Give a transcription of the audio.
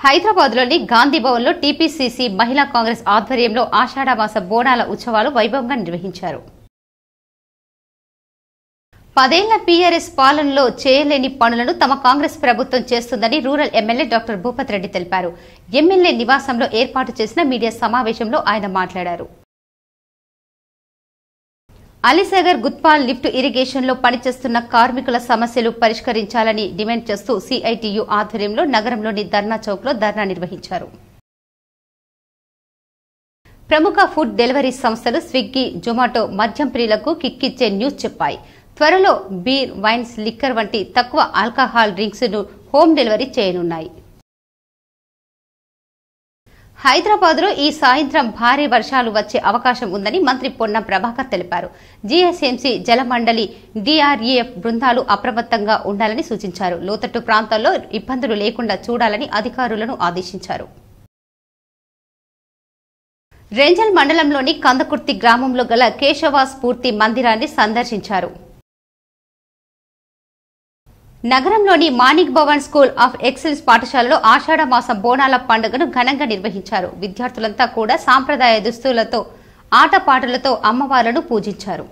హైదరాబాద్లోని గాంధీ భవన్లో టీపీసీసీ మహిళా కాంగ్రెస్ ఆధ్వర్యంలో ఆషాఢమాస బోనాల ఉత్సవాలు వైభవంగా నిర్వహించారు. 10 ఏళ్ల పీఆర్ఎస్ పాలనలో చేయలేని పనులను తమ కాంగ్రెస్ ప్రభుత్వం చేస్తుందని rural MLA doctor Bhupat Reddy తెలిపారు. ఎమ్మెల్యే నివాసంలో ఏర్పాటు చేసిన మీడియా సమావేశంలో ఆయన మాట్లాడారు. అలీసాగర్ గుత్పాల్ లిఫ్ట్ ఇరిగేషన్ లో పనిచేస్తున్న కార్మికుల సమస్యలు పరిష్కరించాలని డిమాండ్ చేస్తూ సిఐటియు ఆధ్వర్యంలో నగరంలోని ధర్నా చౌక్ లో ధర్నా నిర్వహించారు. ప్రముఖ ఫుడ్ డెలివరీ సంస్థలు స్విగ్గీ, జొమాటో మద్యం ప్రియులకు కిక్కిచ్చే న్యూస్ చెప్పాయి. త్వరలో బీర్, వైన్స్, లిక్కర్ వంటి తక్కువ ఆల్కహాల్ డ్రింక్స్ ను హోమ్ డెలివరీ చేయనున్నాయి. హైదరాబాద్ లో ఈ సాయంత్రం భారీ వర్షాలు వచ్చే అవకాశం ఉందని మంత్రి పొన్నం ప్రభాకర్ తెలిపారు. జీఎస్ఎంసీ, జలమండలి, డిఆర్ఈఎఫ్ బృందాలు అప్రమత్తంగా ఉండాలని సూచించారు. లోతట్టు ప్రాంతాల్లో ఇబ్బందులు లేకుండా చూడాలని అధికారులను ఆదేశించారు. రెంజల్ మండలంలోని కందకుర్తి గ్రామంలో గల కేశవ స్ఫూర్తి మందిరాన్ని సందర్శించారు. నగరంలోని Manik Bhavan school of excellence పాఠశాలలో ఆషాఢమాసం బోనాల పండుగను ఘనంగా నిర్వహించారు. విద్యార్థులంతా కూడా సాంప్రదాయ దుస్తులతో ఆటపాటలతో అమ్మవార్లను పూజించారు.